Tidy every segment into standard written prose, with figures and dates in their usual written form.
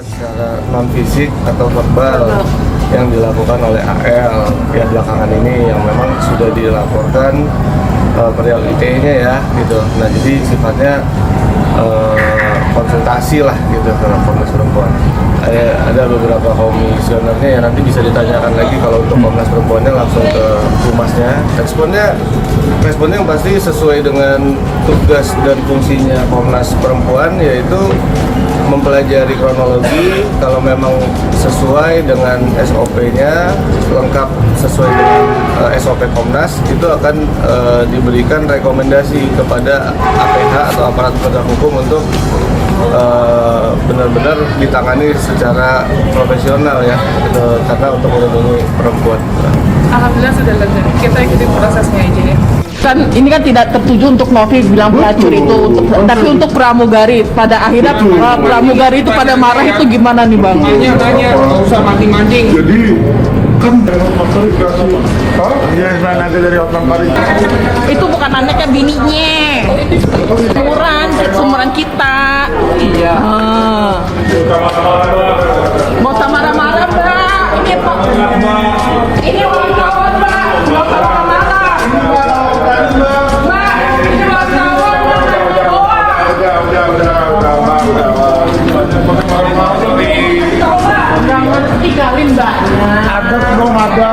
secara non fisik atau verbal yang dilakukan oleh AL ya belakangan ini yang memang sudah dilaporkan perihal ITE-nya ya gitu. Nah jadi sifatnya konsultasi lah gitu dengan Komnas Perempuan. Ada beberapa komisionernya yang nanti bisa ditanyakan lagi kalau untuk Komnas Perempuannya langsung ke humasnya. Responnya yang pasti sesuai dengan tugas dan fungsinya Komnas Perempuan, yaitu mempelajari kronologi. Kalau memang sesuai dengan SOP-nya, lengkap sesuai dengan SOP Komnas, itu akan diberikan rekomendasi kepada APH atau aparat penegak hukum untuk benar-benar ditangani secara profesional ya, karena untuk melindungi perempuan. Alhamdulillah sudah lega. Kita ikuti prosesnya aja ya. Kan ini kan tidak tertuju untuk Novi bilang pelacur itu, tapi untuk pramugari. Pada akhirnya pramugari itu pada marah itu gimana nih bang? Tanya, nggak usah mancing-mancing. Jadi kan dari Hotman Paris ke Hotman. Iya, sebenarnya nanti dari Hotman Paris. Itu bukan anaknya bininya. Sumuran kita. Iya. Mau usah marah-marah mbak. Ini pak. Ini wartawan mbak. Mau usah marah-marah. Mbak, ini wartawan jangan tinggalin mbaknya. Ada dong, ada.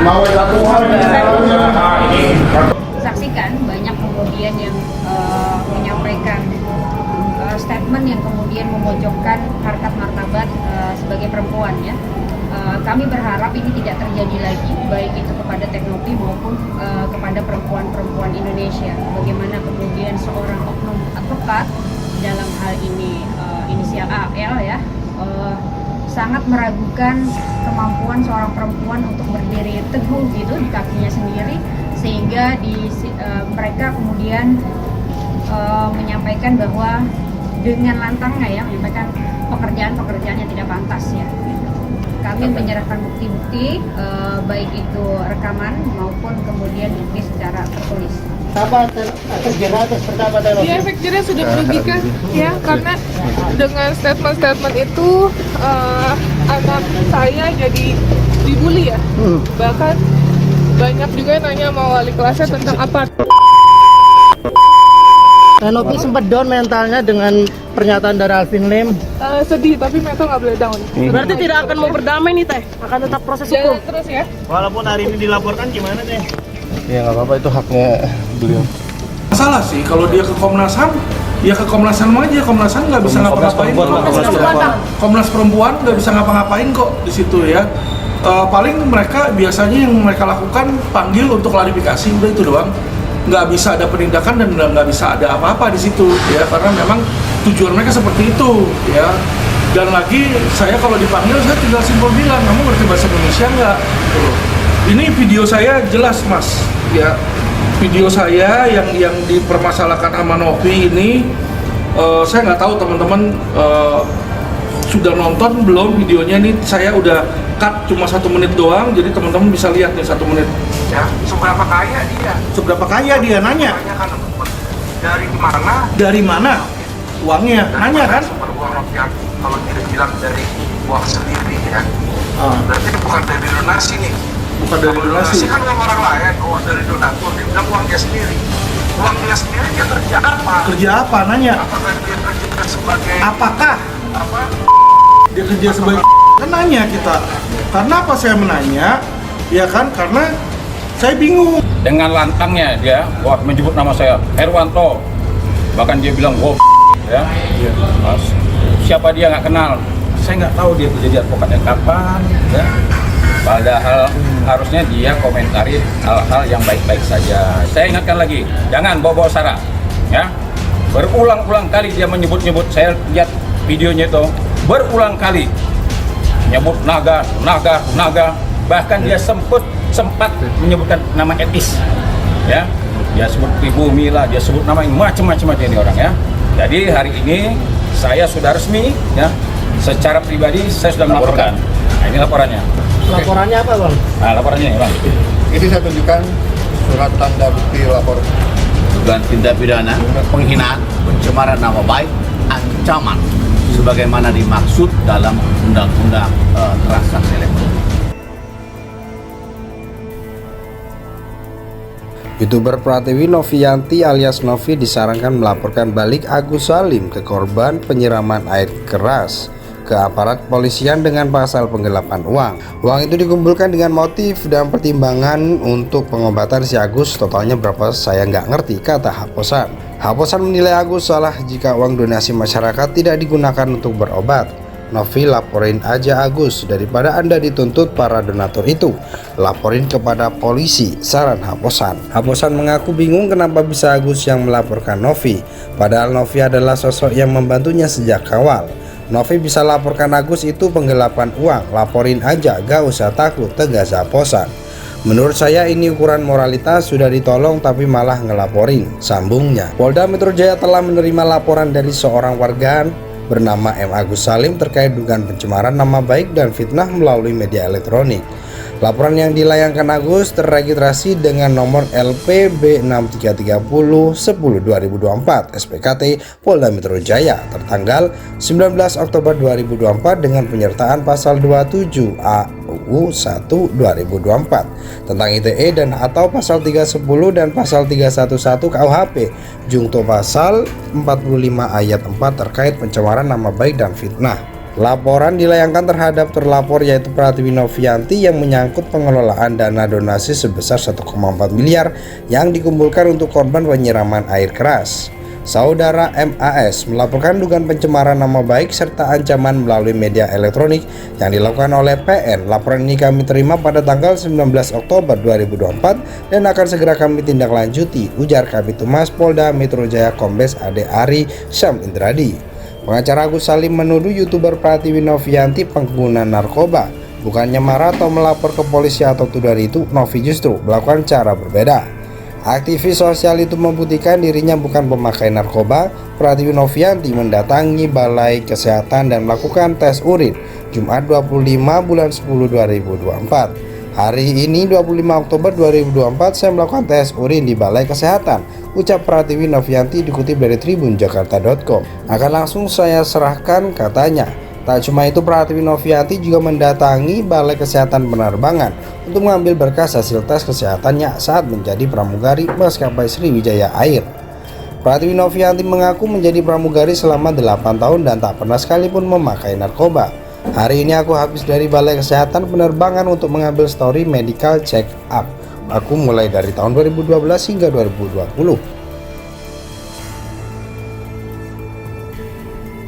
Mau satu hari. Saksikan banyak kemudian yang menyampaikan statement yang kemudian memojokkan harkat martabat sebagai perempuan ya. Kami berharap ini tidak terjadi lagi, baik itu kepada Teknopi maupun kepada perempuan-perempuan Indonesia. Bagaimana kemudian seorang oknum advokat dalam hal ini inisial AL ya sangat meragukan kemampuan seorang perempuan untuk berdiri teguh gitu di kakinya sendiri, sehingga mereka kemudian menyampaikan bahwa dengan lantangnya ya menyampaikan pekerjaan-pekerjaan yang tidak pantas ya. Kami menyerahkan bukti-bukti baik itu rekaman maupun kemudian bukti secara tertulis. Di efek jerah sudah merugikan ya, karena dengan statement-statement itu anak saya jadi dibully ya. Bahkan banyak juga yang nanya sama wali kelasnya tentang apa. Novi sempat down mentalnya dengan pernyataan dari Alvin Lim. Sedih, tapi mental nggak boleh down. Berarti tidak akan mau berdamai nih teh, akan tetap proses Jalan hukum. terus ya. Walaupun hari ini dilaporkan gimana deh? Ya nggak apa-apa, itu haknya beliau. Masalah sih kalau dia ke Komnas HAM, ya ke Komnas HAM aja. Komnas HAM nggak bisa ngapa-ngapain. Komnas Perempuan nggak bisa ngapa-ngapain kok di situ ya. Paling mereka biasanya yang mereka lakukan panggil untuk klarifikasi, udah itu doang. Nggak bisa ada penindakan dan nggak bisa ada apa-apa di situ ya, karena memang tujuan mereka seperti itu ya. Dan lagi saya kalau dipanggil saya tinggal simpel bilang, kamu ngerti bahasa Indonesia nggak? Gitu loh. Ini video saya jelas mas ya, video saya yang dipermasalahkan sama Novi ini saya nggak tahu teman-teman sudah nonton belum videonya. Nih saya udah cut cuma 1 menit doang, jadi teman-teman bisa lihat nih 1 menit Ya, seberapa kaya dia? seberapa kaya dia nanya. Kan dari mana? Dari mana uangnya? Nanya kan? Sumber uang yang kalau dia bilang dari uang sendiri ya. Berarti bukan dari donasi nih. Bukan dari donasi. Kan uang orang lain, uang dari donatur. Dia bilang uang dia sendiri. Uang dia sendiri dia kerja apa? Kerja apa? Nanya. Apakah dia kerja sebagai Apakah apa? dia kerja sebagai kan nanya kita. Karena apa saya menanya? Ya kan karena saya bingung. Dengan lantangnya dia menyebut nama saya Herwanto, bahkan dia bilang wow ya. Siapa dia nggak kenal, saya nggak tahu dia jadi advokatnya kapan ya. Padahal harusnya dia komentari hal-hal yang baik-baik saja. Saya ingatkan lagi, jangan bawa-bawa sara ya. Berulang-ulang kali dia menyebut-nyebut, saya lihat videonya itu berulang kali nyebut naga, bahkan dia sempat menyebutkan nama etis ya, dia sebut Ibu Mila, dia sebut nama macam-macam aja ini orang ya. Jadi hari ini saya sudah resmi ya, secara pribadi saya sudah melaporkan. Nah ini laporannya. Laporannya apa bang? Nah laporannya ya bang. Ini saya tunjukkan surat tanda bukti lapor. Dugaan tindak pidana penghinaan, pencemaran nama baik, ancaman sebagaimana dimaksud dalam Undang-Undang Transaksi Elektronik. YouTuber Pratiwi Novianti alias Novi disarankan melaporkan balik Agus Salim ke korban penyiraman air keras ke aparat kepolisian dengan pasal penggelapan uang. Uang itu dikumpulkan dengan motif dan pertimbangan untuk pengobatan si Agus. Totalnya berapa saya nggak ngerti, kata Haposan. Haposan menilai Agus salah jika uang donasi masyarakat tidak digunakan untuk berobat. Novi, laporin aja Agus daripada Anda dituntut para donatur itu. Laporin kepada polisi, saran Haposan. Haposan mengaku bingung kenapa bisa Agus yang melaporkan Novi, padahal Novi adalah sosok yang membantunya sejak awal. Novi bisa laporkan Agus itu penggelapan uang, laporin aja, gak usah takut, tegas Haposan. Menurut saya ini ukuran moralitas, sudah ditolong tapi malah ngelaporin, sambungnya. Polda Metro Jaya telah menerima laporan dari seorang warga bernama M. Agus Salim terkait dugaan pencemaran nama baik dan fitnah melalui media elektronik. Laporan yang dilayangkan Agus terregistrasi dengan nomor LPB 6330/10/2024 SPKT Polda Metro Jaya tertanggal 19 Oktober 2024 dengan penyertaan pasal 27A UU 1 2024 tentang ITE dan atau pasal 310 dan pasal 311 KUHP jungto pasal 45 ayat 4 terkait pencemaran nama baik dan fitnah. Laporan dilayangkan terhadap terlapor yaitu Pratiwi Novianti yang menyangkut pengelolaan dana donasi sebesar 1,4 miliar yang dikumpulkan untuk korban penyiraman air keras. Saudara MAS melaporkan dugaan pencemaran nama baik serta ancaman melalui media elektronik yang dilakukan oleh PN. Laporan ini kami terima pada tanggal 19 Oktober 2024 dan akan segera kami tindak lanjuti, ujar Kabid Humas Polda Metro Jaya Kombes Ade Ari Syam Indradi. Pengacara Agus Salim menuduh YouTuber Pratiwi Novianti pengguna narkoba. Bukannya marah atau melapor ke polisi atau tudar itu, Novi justru melakukan cara berbeda. Aktivis sosial itu membuktikan dirinya bukan pemakai narkoba. Pratiwi Novianti mendatangi Balai Kesehatan dan melakukan tes urin Jumat 25 bulan 10 2024. Hari ini 25 Oktober 2024 saya melakukan tes urin di Balai Kesehatan, ucap Pratiwi Novianti dikutip dari tribunjakarta.com. Akan langsung saya serahkan, katanya. Tak cuma itu, Pratiwi Novianti juga mendatangi Balai Kesehatan Penerbangan untuk mengambil berkas hasil tes kesehatannya saat menjadi pramugari maskapai Sriwijaya Air. Pratiwi Novianti mengaku menjadi pramugari selama 8 tahun dan tak pernah sekalipun memakai narkoba. Hari ini aku habis dari Balai Kesehatan Penerbangan untuk mengambil story medical check up. Aku mulai dari tahun 2012 hingga 2020.